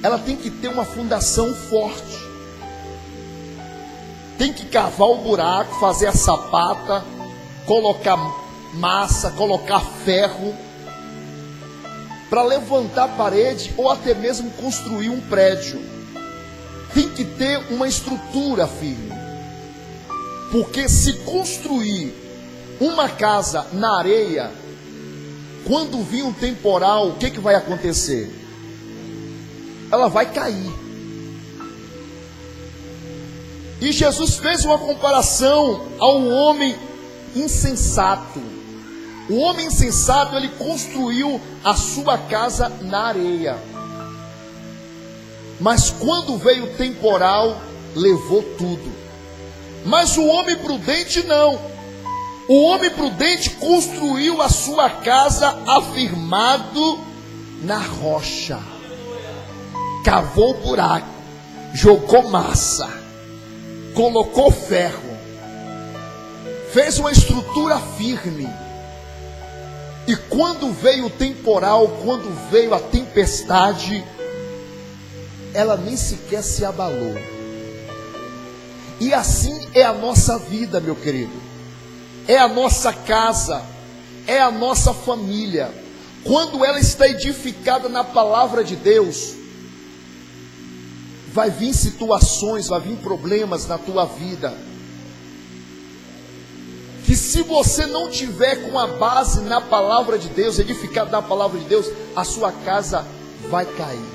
ela tem que ter uma fundação forte. Tem que cavar o buraco, fazer a sapata, colocar massa, colocar ferro, para levantar a parede ou até mesmo construir um prédio. Tem que ter uma estrutura firme. Porque se construir uma casa na areia, quando vir um temporal, o que vai acontecer? Ela vai cair. E Jesus fez uma comparação ao homem insensato. O homem insensato, ele construiu a sua casa na areia. Mas quando veio o temporal, levou tudo. Mas o homem prudente não. O homem prudente construiu a sua casa afirmado na rocha. Cavou o buraco, jogou massa, colocou ferro, fez uma estrutura firme. E quando veio o temporal, quando veio a tempestade, ela nem sequer se abalou. E assim é a nossa vida, meu querido. É a nossa casa, é a nossa família. Quando ela está edificada na palavra de Deus, vai vir situações, vai vir problemas na tua vida, que se você não tiver com a base na palavra de Deus, edificada na palavra de Deus, a sua casa vai cair.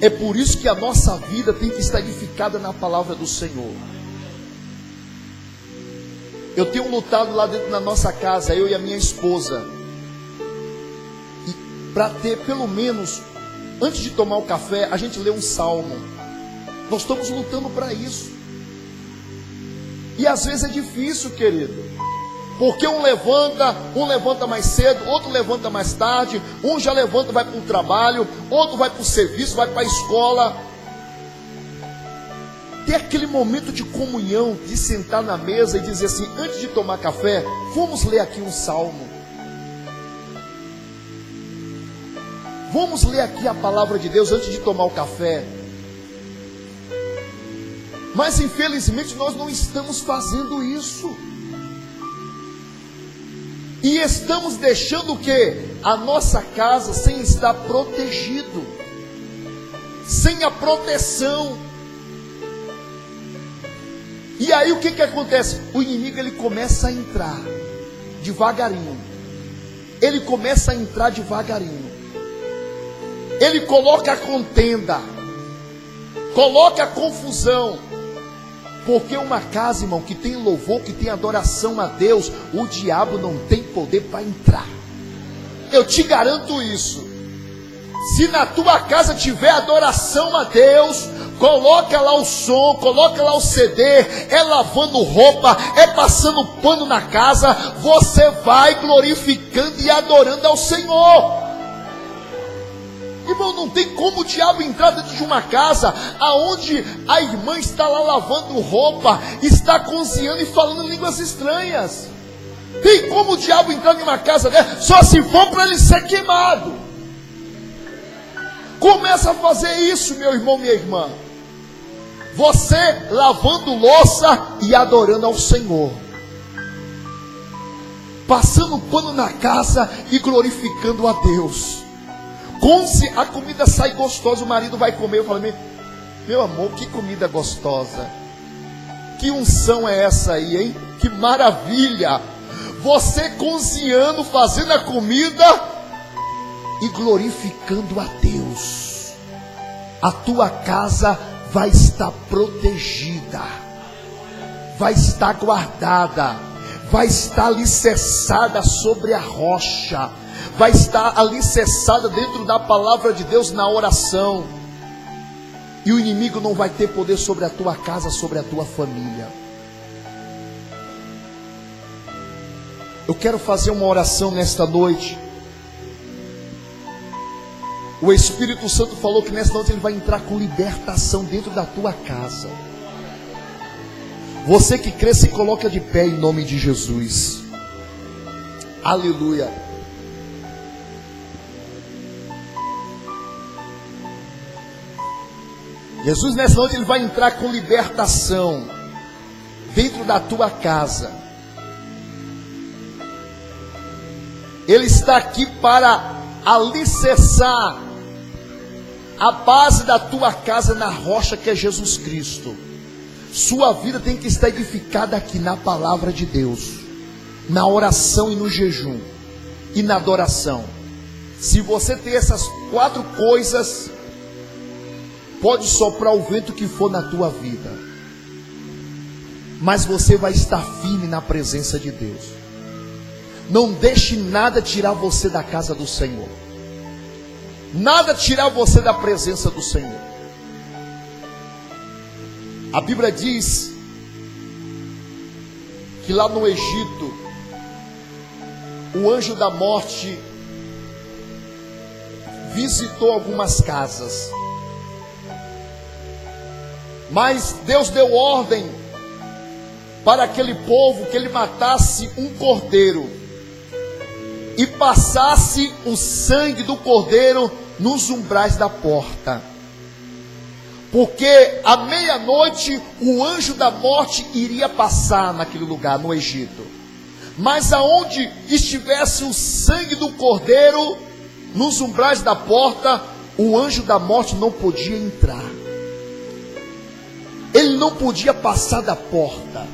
É por isso que a nossa vida tem que estar edificada na palavra do Senhor. Eu tenho lutado lá dentro da nossa casa, eu e a minha esposa, e para ter pelo menos, antes de tomar o café, a gente lê um salmo. Nós estamos lutando para isso. E às vezes é difícil, querido, porque um levanta mais cedo, outro levanta mais tarde, um já levanta e vai para o trabalho, outro vai para o serviço, vai para a escola. Ter aquele momento de comunhão, de sentar na mesa e dizer assim, antes de tomar café, vamos ler aqui um salmo. Vamos ler aqui a palavra de Deus antes de tomar o café. Mas infelizmente nós não estamos fazendo isso. E estamos deixando o quê? A nossa casa sem estar protegido, sem a proteção. E aí o que acontece? O inimigo, ele começa a entrar devagarinho. Ele começa a entrar devagarinho. Ele coloca a contenda, coloca a confusão. Porque uma casa, irmão, que tem louvor, que tem adoração a Deus, o diabo não tem poder para entrar. Eu te garanto isso. Se na tua casa tiver adoração a Deus, coloca lá o som, coloca lá o CD, é lavando roupa, é passando pano na casa, você vai glorificando e adorando ao Senhor. Irmão, não tem como o diabo entrar dentro de uma casa aonde a irmã está lá lavando roupa, está cozinhando e falando línguas estranhas. Tem como o diabo entrar em uma casa dessa? Só se for para ele ser queimado. Começa a fazer isso, meu irmão, minha irmã. Você lavando louça e adorando ao Senhor, passando pano na casa e glorificando a Deus. A comida sai gostosa, o marido vai comer. Eu falo, meu amor, que comida gostosa. Que unção é essa aí, hein? Que maravilha. Você cozinhando, fazendo a comida e glorificando a Deus. A tua casa vai estar protegida, vai estar guardada, vai estar alicerçada sobre a rocha, vai estar alicerçada dentro da palavra de Deus, na oração. E o inimigo não vai ter poder sobre a tua casa, sobre a tua família. Eu quero fazer uma oração nesta noite. O Espírito Santo falou que nesta noite ele vai entrar com libertação dentro da tua casa. Você que crê, se coloca de pé em nome de Jesus. Aleluia. Jesus nessa noite ele vai entrar com libertação dentro da tua casa. Ele está aqui para alicerçar a base da tua casa na rocha que é Jesus Cristo. Sua vida tem que estar edificada aqui na palavra de Deus, na oração e no jejum e na adoração. Se você tem essas 4 coisas, pode soprar o vento que for na tua vida, mas você vai estar firme na presença de Deus. Não deixe nada tirar você da casa do Senhor, nada tirar você da presença do Senhor. A Bíblia diz que lá no Egito, o anjo da morte visitou algumas casas, mas Deus deu ordem para aquele povo que ele matasse um cordeiro e passasse o sangue do cordeiro nos umbrais da porta, porque à meia-noite o anjo da morte iria passar naquele lugar, no Egito. Mas aonde estivesse o sangue do cordeiro nos umbrais da porta, o anjo da morte não podia entrar, ele não podia passar da porta.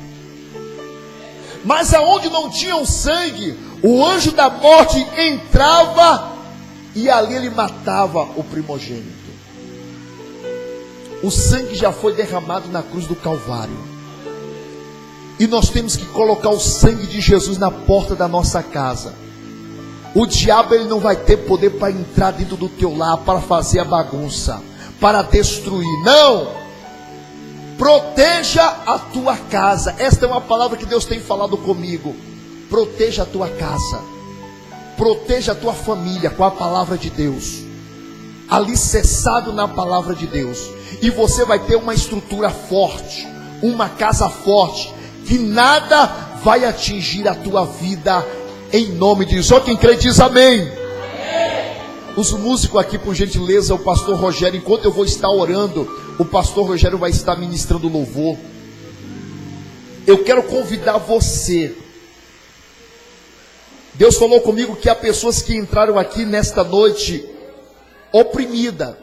Mas aonde não tinha o sangue, o anjo da morte entrava e ali ele matava o primogênito. O sangue já foi derramado na cruz do Calvário, e nós temos que colocar o sangue de Jesus na porta da nossa casa. O diabo ele não vai ter poder para entrar dentro do teu lar, para fazer a bagunça, para destruir. Não! Proteja a tua casa. Esta é uma palavra que Deus tem falado comigo. Proteja a tua casa, proteja a tua família com a palavra de Deus, alicerçado na palavra de Deus, e você vai ter uma estrutura forte, uma casa forte, que nada vai atingir a tua vida, em nome de Jesus. Só quem crê diz amém. Amém. Os músicos aqui, por gentileza, o pastor Rogério, enquanto eu vou estar orando, o pastor Rogério vai estar ministrando louvor. Eu quero convidar você. Deus falou comigo que há pessoas que entraram aqui nesta noite oprimida,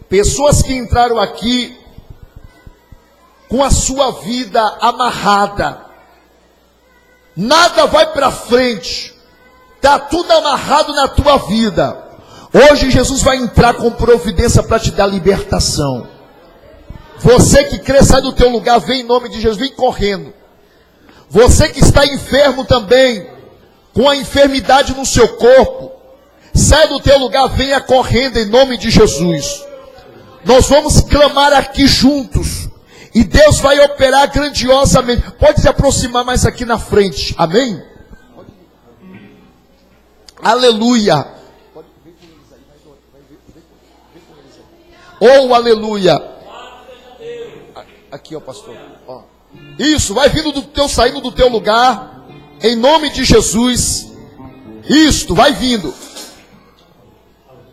pessoas que entraram aqui com a sua vida amarrada, nada vai para frente, está tudo amarrado na tua vida. Hoje Jesus vai entrar com providência para te dar libertação. Você que crê, sai do teu lugar, vem em nome de Jesus, vem correndo. Você que está enfermo também, com a enfermidade no seu corpo, sai do teu lugar, venha correndo em nome de Jesus. Nós vamos clamar aqui juntos, e Deus vai operar grandiosamente. Pode se aproximar mais aqui na frente, amém? Aleluia. Oh, aleluia. Aqui, ó, pastor. Ó. Isso, vai vindo do teu, saindo do teu lugar, em nome de Jesus. Isto, vai vindo.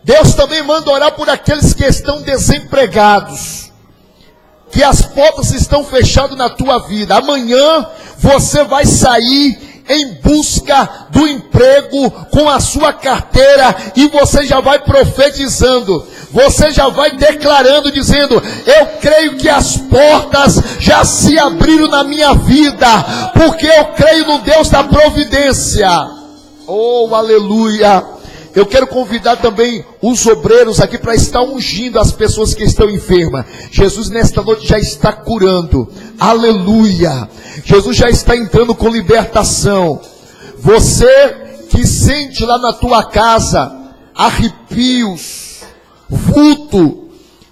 Deus também manda orar por aqueles que estão desempregados, que as portas estão fechadas na tua vida. Amanhã você vai sair em busca do do emprego, com a sua carteira, e você já vai profetizando, você já vai declarando, dizendo: eu creio que as portas já se abriram na minha vida, porque eu creio no Deus da providência. Oh, aleluia! Eu quero convidar também os obreiros aqui para estar ungindo as pessoas que estão enfermas. Jesus nesta noite já está curando. Aleluia! Jesus já está entrando com libertação. Você que sente lá na tua casa arrepios, vulto,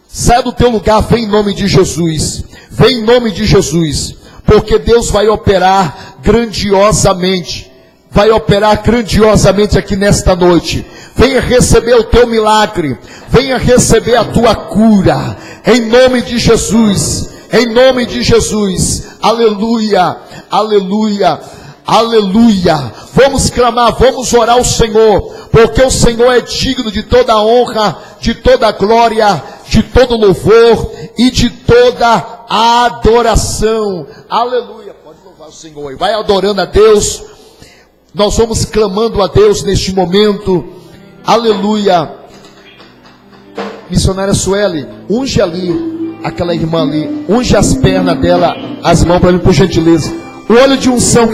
sai do teu lugar, vem em nome de Jesus. Vem em nome de Jesus. Porque Deus vai operar grandiosamente. Vai operar grandiosamente aqui nesta noite. Venha receber o teu milagre. Venha receber a tua cura. Em nome de Jesus. Em nome de Jesus. Aleluia. Aleluia. Aleluia. Vamos clamar, vamos orar ao Senhor. Porque o Senhor é digno de toda a honra, de toda a glória, de todo louvor e de toda a adoração. Aleluia. Pode louvar o Senhor aí. Vai adorando a Deus. Nós vamos clamando a Deus neste momento. Aleluia. Missionária Sueli, unge ali, aquela irmã ali, unge as pernas dela, as mãos para mim, por gentileza. O óleo de unção.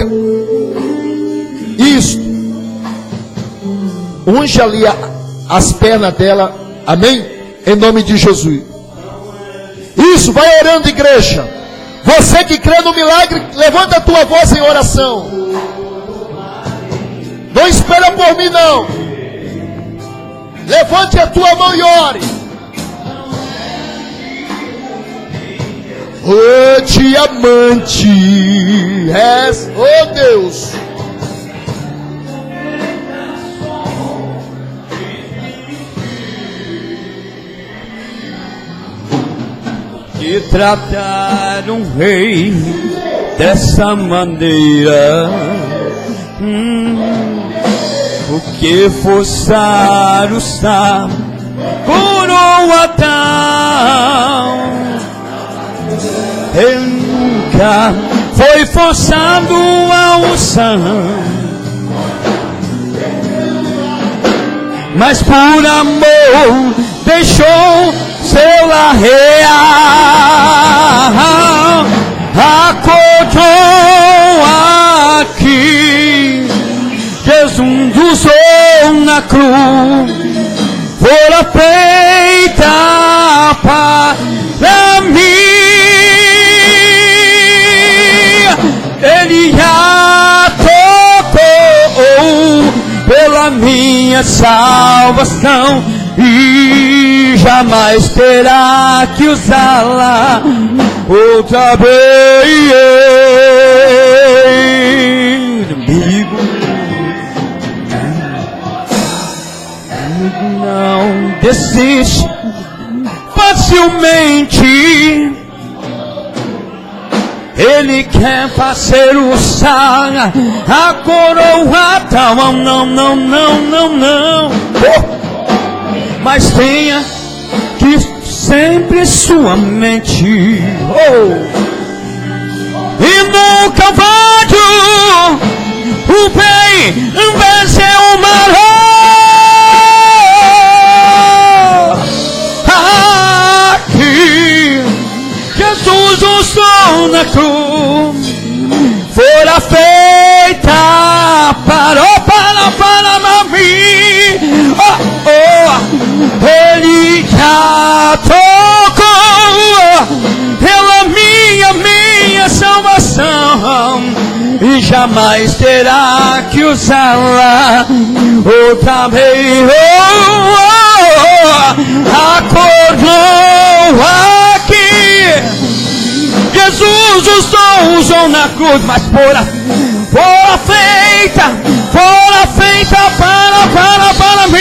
Isso. Unge ali as pernas dela. Amém? Em nome de Jesus. Isso, vai orando, igreja. Você que crê no milagre, levanta a tua voz em oração. Não espera por mim, não. Levante a tua mão e ore. Oh, diamante, oh Deus. De tratar um rei dessa maneira, porque forçar o sal, coroa tal. Ele nunca foi forçado a usar, mas por amor deixou seu lar real. Acordou aqui, Jesus usou na cruz, fora feita para mim. Ele já tocou pela minha salvação e jamais terá que usá-la outra vez. Amigo, não desiste facilmente. Ele quer fazer usar a coroa tal. Não. Mas tenha que sempre sua mente. E no Calvário o bem venceu o mal. Aqui Jesus usou na cruz, fora feita para mim. Ele já tocou pela minha salvação e jamais terá que usá-la outra vez. Acordou aqui, Jesus usou na cruz, mas fora feita para mim.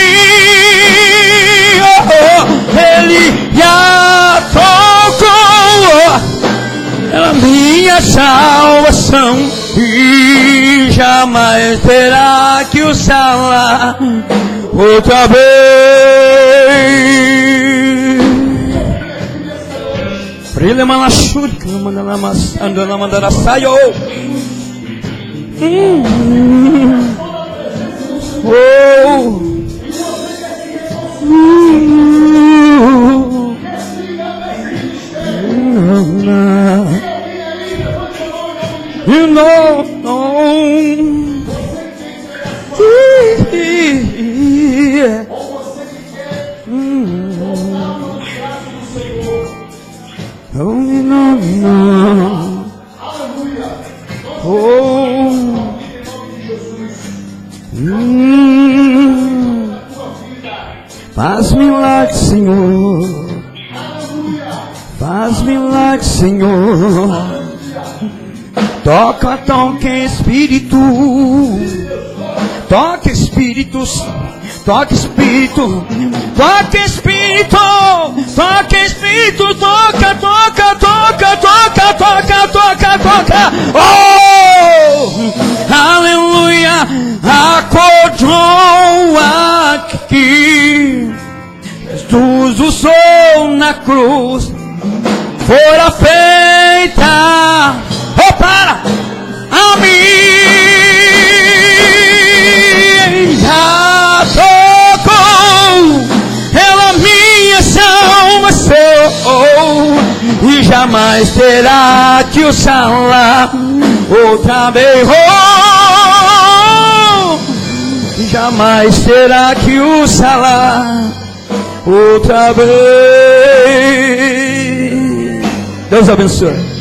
Ele já tocou pela minha salvação e jamais terá que usá-la outra vez. Brilha malachuri, que manda na maçã, na mandara saio. Oh. You know, Faz milagre, Senhor. Faz milagre, Senhor. Toca, toca Espírito. Toca Espíritos. Toca Espírito. Toca Espírito. Toca Espírito. Toca, toca, toca, toca, toca, toca, toca. Oh! Aleluia. Acordou aqui. Jesus usou na cruz. Fora feita. Oh, para! A mim já tocou, ela minha salvação, e jamais terá que usá-la outra vez. Oh, jamais terá que usá-la outra vez. Deus abençoe.